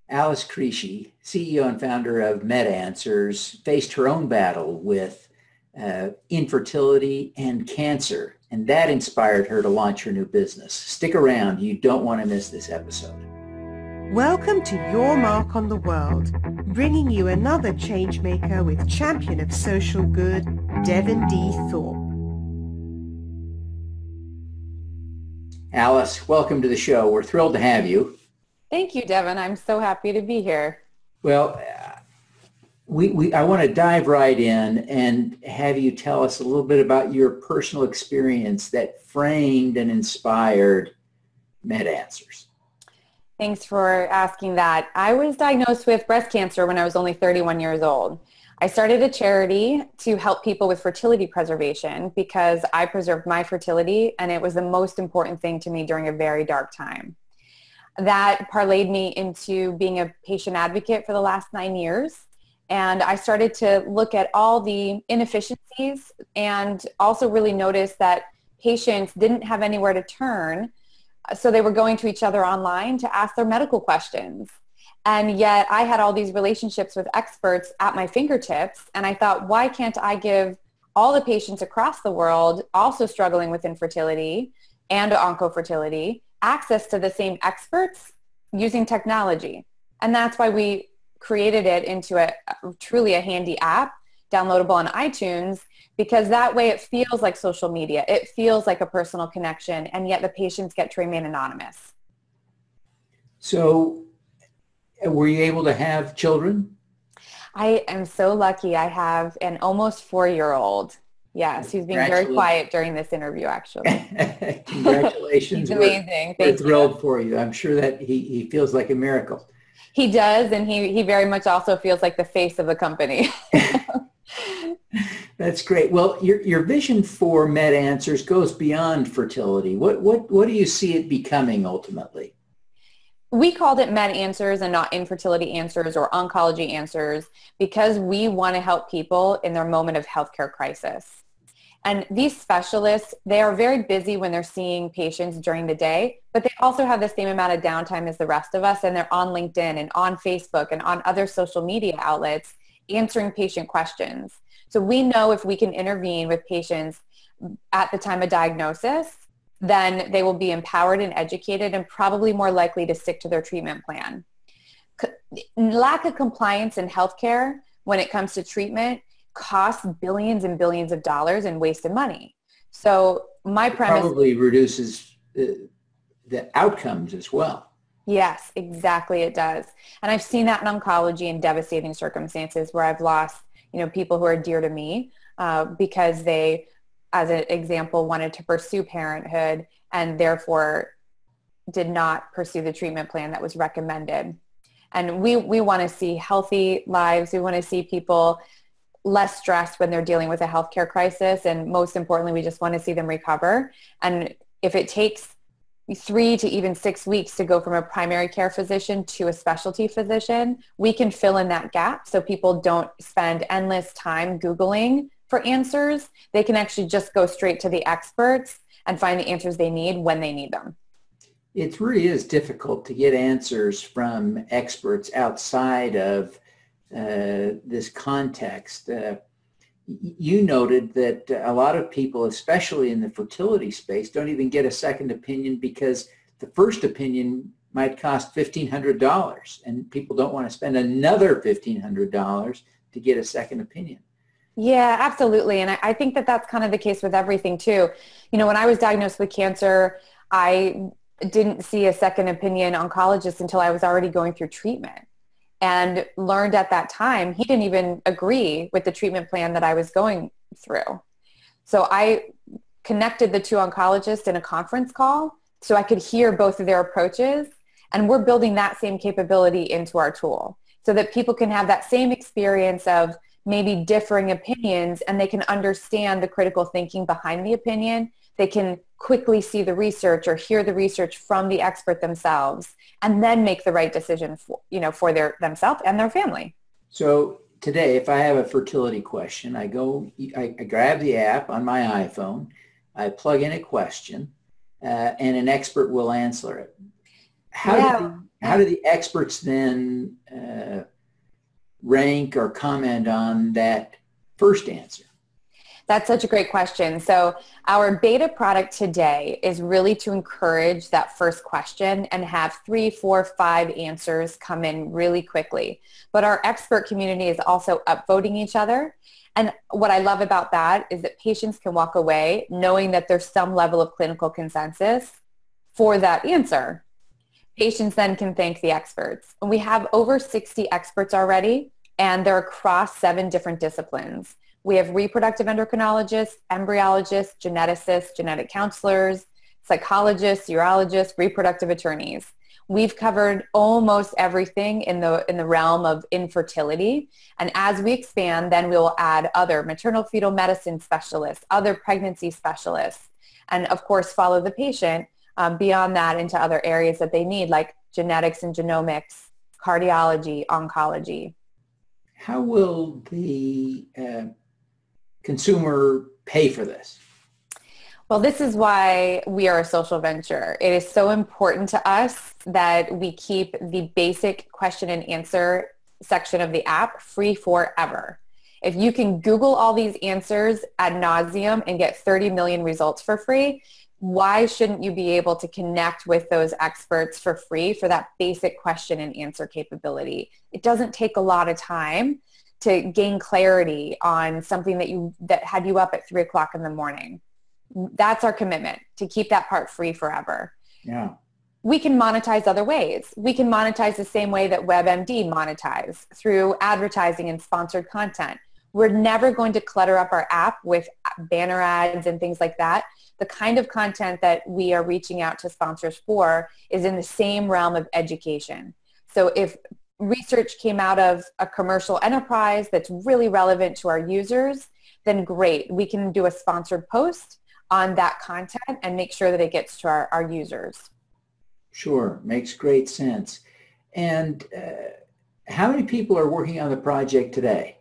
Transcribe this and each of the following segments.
Alice Crisci, CEO and founder of MedAnswers, faced her own battle with infertility and cancer, and that inspired her to launch her new business. Stick around. You don't want to miss this episode. Welcome to Your Mark on the World, bringing you another changemaker with champion of social good, Devin D. Thorpe. Alice, welcome to the show. We're thrilled to have you. Thank you, Devin. I'm so happy to be here. Well, I want to dive right in and have you tell us a little bit about your personal experience that framed and inspired MedAnswers. Thanks for asking that. I was diagnosed with breast cancer when I was only 31 years old. I started a charity to help people with fertility preservation because I preserved my fertility and it was the most important thing to me during a very dark time. That parlayed me into being a patient advocate for the last 9 years. And I started to look at all the inefficiencies and also really noticed that patients didn't have anywhere to turn. So they were going to each other online to ask their medical questions. And yet I had all these relationships with experts at my fingertips. And I thought, why can't I give all the patients across the world also struggling with infertility and oncofertility access to the same experts using technology? And that's why we created it into truly a handy app, downloadable on iTunes, because that way it feels like social media. It feels like a personal connection, and yet the patients get to remain anonymous. So were you able to have children? I am so lucky. I have an almost 4-year-old. Yes, he's being very quiet during this interview, actually. Congratulations. He's amazing. We're thrilled for you. I'm sure that he feels like a miracle. He does, and he very much also feels like the face of the company. That's great. Well, your vision for MedAnswers goes beyond fertility. What do you see it becoming ultimately? We called it MedAnswers and not infertility answers or oncology answers because we want to help people in their moment of healthcare crisis. And these specialists, they are very busy when they're seeing patients during the day, but they also have the same amount of downtime as the rest of us, and they're on LinkedIn and on Facebook and on other social media outlets answering patient questions. So we know if we can intervene with patients at the time of diagnosis, then they will be empowered and educated and probably more likely to stick to their treatment plan. Lack of compliance in healthcare when it comes to treatment costs billions and billions of dollars in wasted money. So my premise probably reduces the outcomes as well. Yes, exactly, it does. And I've seen that in oncology in devastating circumstances where I've lost, people who are dear to me because they, as an example, wanted to pursue parenthood and therefore did not pursue the treatment plan that was recommended. And we want to see healthy lives. We want to see people less stressed when they're dealing with a healthcare crisis. And most importantly, we just want to see them recover. And if it takes 3 to even 6 weeks to go from a primary care physician to a specialty physician, we can fill in that gap so people don't spend endless time Googling for answers. They can actually just go straight to the experts and find the answers they need when they need them. It really is difficult to get answers from experts outside of this context. You noted that a lot of people, especially in the fertility space, don't even get a second opinion because the first opinion might cost $1,500 and people don't want to spend another $1,500 to get a second opinion. Yeah, absolutely. And I think that that's kind of the case with everything too. When I was diagnosed with cancer, I didn't see a second opinion oncologist until I was already going through treatment. And learned at that time, he didn't even agree with the treatment plan that I was going through. So I connected the two oncologists in a conference call so I could hear both of their approaches. And we're building that same capability into our tool so that people can have that same experience of maybe differing opinions and they can understand the critical thinking behind the opinion. They can quickly see the research or hear the research from the expert themselves and then make the right decision for themselves and their family. So today, if I have a fertility question, I grab the app on my iPhone, I plug in a question, and an expert will answer it. How do the experts then rank or comment on that first answer? That's such a great question. So our beta product today is really to encourage that first question and have 3, 4, 5 answers come in really quickly. But our expert community is also upvoting each other. And what I love about that is that patients can walk away knowing that there's some level of clinical consensus for that answer. Patients then can thank the experts. And we have over 60 experts already, and they're across 7 different disciplines. We have reproductive endocrinologists, embryologists, geneticists, genetic counselors, psychologists, urologists, reproductive attorneys. We've covered almost everything in the realm of infertility. And as we expand, then we'll add other maternal fetal medicine specialists, other pregnancy specialists, and of course follow the patient beyond that into other areas that they need, like genetics and genomics, cardiology, oncology. How will the consumer pay for this? Well, this is why we are a social venture. It is so important to us that we keep the basic question and answer section of the app free forever. If you can Google all these answers ad nauseum and get 30 million results for free, why shouldn't you be able to connect with those experts for free for that basic question and answer capability? It doesn't take a lot of time to gain clarity on something that had you up at 3 o'clock in the morning. That's our commitment, to keep that part free forever. Yeah. We can monetize other ways. We can monetize the same way that WebMD monetize, through advertising and sponsored content. We're never going to clutter up our app with banner ads and things like that. The kind of content that we are reaching out to sponsors for is in the same realm of education. So if research came out of a commercial enterprise that's really relevant to our users, then great. We can do a sponsored post on that content and make sure that it gets to our users. Sure, makes great sense. And how many people are working on the project today?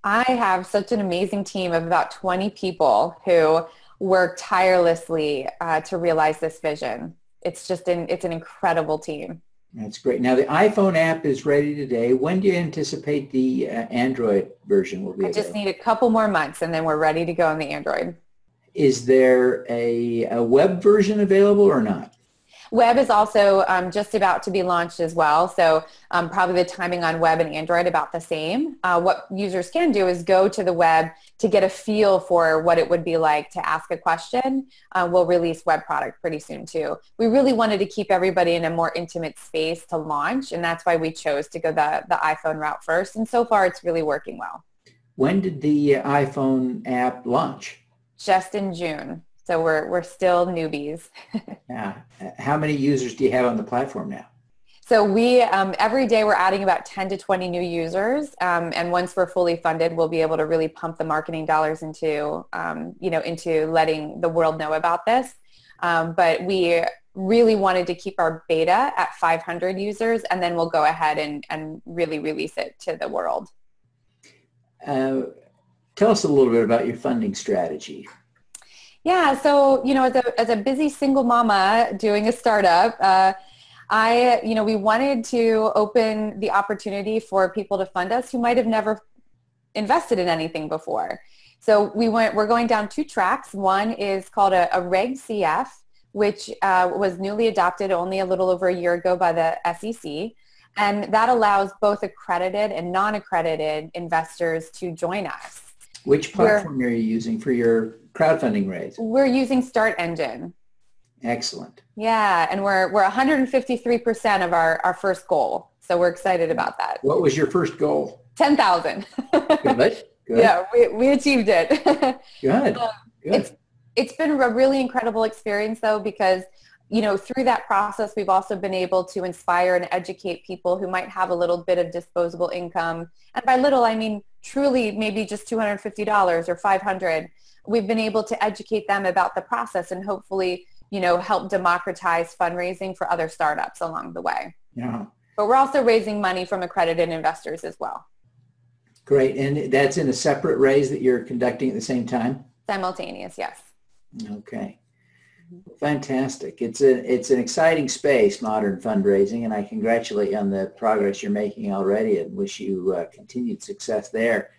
I have such an amazing team of about 20 people who work tirelessly to realize this vision. It's an incredible team. That's great. Now the iPhone app is ready today. When do you anticipate the Android version will be available? I just need a couple more months and then we're ready to go on the Android. Is there a web version available or not? Web is also just about to be launched as well. So probably the timing on web and Android about the same. What users can do is go to the web to get a feel for what it would be like to ask a question. We'll release web product pretty soon too. We really wanted to keep everybody in a more intimate space to launch, and that's why we chose to go the iPhone route first. And so far it's really working well. When did the iPhone app launch? Just in June. So we're still newbies. Yeah. How many users do you have on the platform now? So we, every day we're adding about 10 to 20 new users. And once we're fully funded, we'll be able to really pump the marketing dollars into, into letting the world know about this. But we really wanted to keep our beta at 500 users, and then we'll go ahead and really release it to the world. Tell us a little bit about your funding strategy. Yeah, so, as a busy single mama doing a startup, we wanted to open the opportunity for people to fund us who might have never invested in anything before. So we're going down 2 tracks. One is called a Reg CF, which was newly adopted only a little over a year ago by the SEC. And that allows both accredited and non-accredited investors to join us. Which platform are you using for your crowdfunding raise? We're using Start Engine. Excellent. Yeah, and we're 153% of our first goal. So we're excited about that. What was your first goal? 10,000. Good. Yeah, we achieved it. Good. It's been a really incredible experience though, because through that process, we've also been able to inspire and educate people who might have a little bit of disposable income. And by little, I mean truly maybe just $250 or $500. We've been able to educate them about the process and hopefully, help democratize fundraising for other startups along the way. Yeah. But we're also raising money from accredited investors as well. Great. And that's in a separate raise that you're conducting at the same time? Simultaneous, yes. Okay. Fantastic. It's an exciting space, modern fundraising, and I congratulate you on the progress you're making already and wish you continued success there.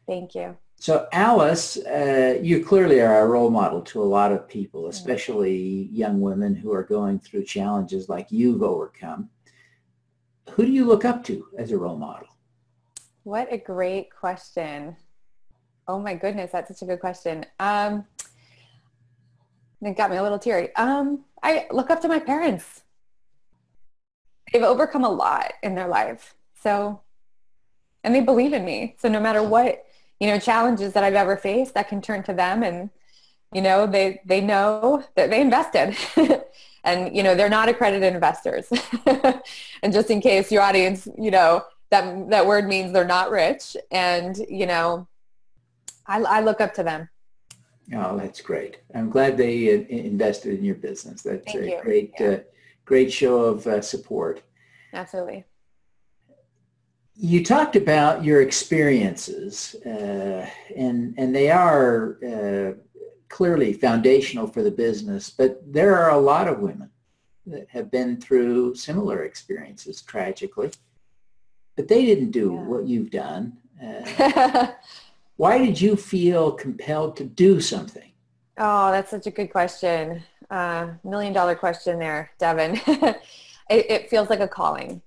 Thank you. So Alice, you clearly are a role model to a lot of people, especially young women who are going through challenges like you've overcome. Who do you look up to as a role model? What a great question. Oh my goodness, that's such a good question. It got me a little teary. I look up to my parents. They've overcome a lot in their life. So, and they believe in me. So no matter what, challenges that I've ever faced, I can turn to them and, they know that they invested and, they're not accredited investors. And just in case your audience, that word means they're not rich. And, I look up to them. Oh, that's great. I'm glad they invested in your business. That's a great show of support. Absolutely. You talked about your experiences, and they are clearly foundational for the business, but there are a lot of women that have been through similar experiences, tragically, but they didn't do what you've done. Why did you feel compelled to do something? Oh, that's such a good question. $1 million question there, Devin. It feels like a calling.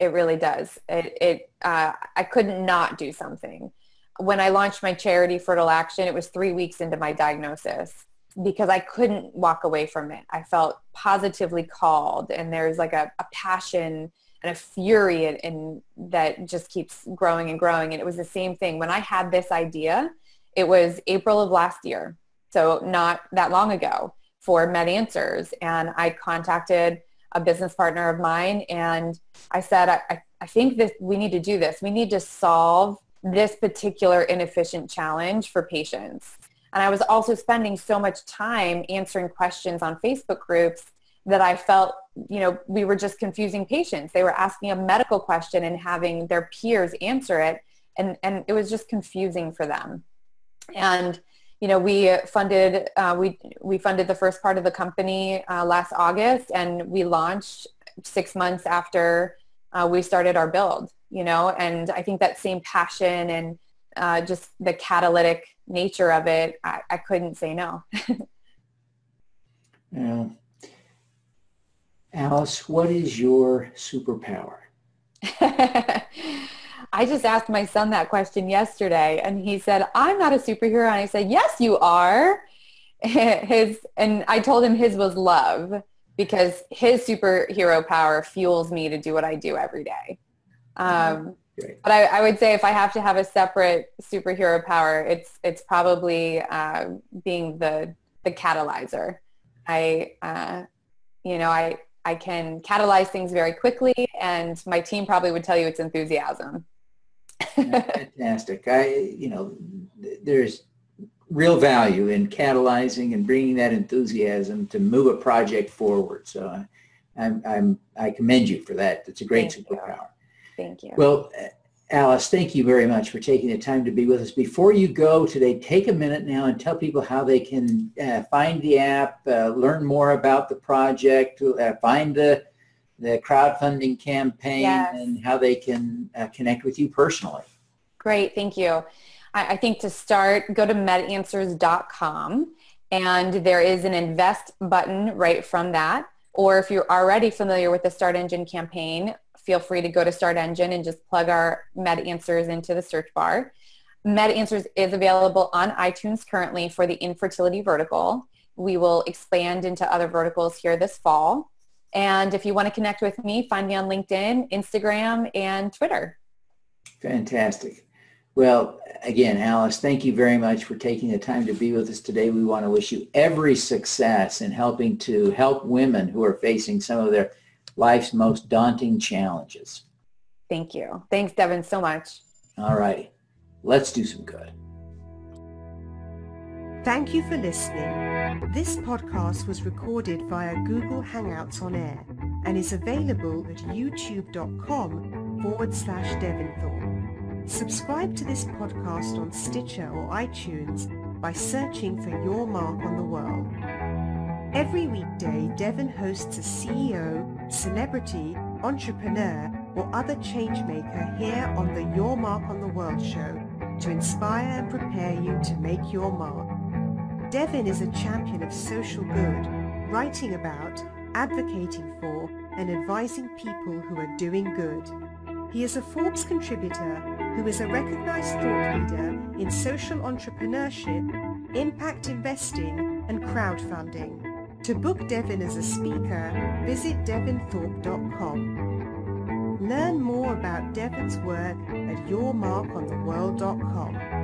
It really does. I couldn't not do something. When I launched my charity, Fertile Action, it was 3 weeks into my diagnosis because I couldn't walk away from it. I felt positively called, and there's like a passion and a fury and that just keeps growing and growing. And it was the same thing. When I had this idea, it was April of last year, so not that long ago, for MedAnswers. And I contacted a business partner of mine and I said, I think that we need to do this. We need to solve this particular inefficient challenge for patients. And I was also spending so much time answering questions on Facebook groups that I felt, we were just confusing patients. They were asking a medical question and having their peers answer it. And it was just confusing for them. And, we funded the first part of the company last August, and we launched 6 months after we started our build, and I think that same passion and just the catalytic nature of it, I couldn't say no. Yeah. Alice, what is your superpower? I just asked my son that question yesterday, and he said, I'm not a superhero. And I said, yes, you are. And I told him his was love, because his superhero power fuels me to do what I do every day. But I would say if I have to have a separate superhero power, it's probably being the catalyzer. I can catalyze things very quickly, and my team probably would tell you it's enthusiasm. Fantastic. There's real value in catalyzing and bringing that enthusiasm to move a project forward. So I commend you for that. It's a great superpower. Thank you. Well, Alice, thank you very much for taking the time to be with us. Before you go today, take a minute now and tell people how they can find the app, learn more about the project, find the crowdfunding campaign, and how they can connect with you personally. Great, thank you. I think to start, go to MedAnswers.com, and there is an invest button right from that. Or if you're already familiar with the Start Engine campaign, feel free to go to Start Engine and just plug our MedAnswers into the search bar. MedAnswers is available on iTunes currently for the infertility vertical. We will expand into other verticals here this fall. And if you want to connect with me, find me on LinkedIn, Instagram, and Twitter. Fantastic. Well, again, Alice, thank you very much for taking the time to be with us today. We want to wish you every success in helping to help women who are facing some of their life's most daunting challenges. Thank you. Thanks, Devin, so much. All righty. Let's do some good. Thank you for listening. This podcast was recorded via Google Hangouts on Air and is available at youtube.com/Devin Thorpe. Subscribe to this podcast on Stitcher or iTunes by searching for Your Mark on the World. Every weekday, Devin hosts a CEO, celebrity, entrepreneur, or other changemaker here on the Your Mark on the World show to inspire and prepare you to make your mark. Devin is a champion of social good, writing about, advocating for, and advising people who are doing good. He is a Forbes contributor who is a recognized thought leader in social entrepreneurship, impact investing, and crowdfunding. To book Devin as a speaker, visit devinthorpe.com. Learn more about Devin's work at yourmarkontheworld.com.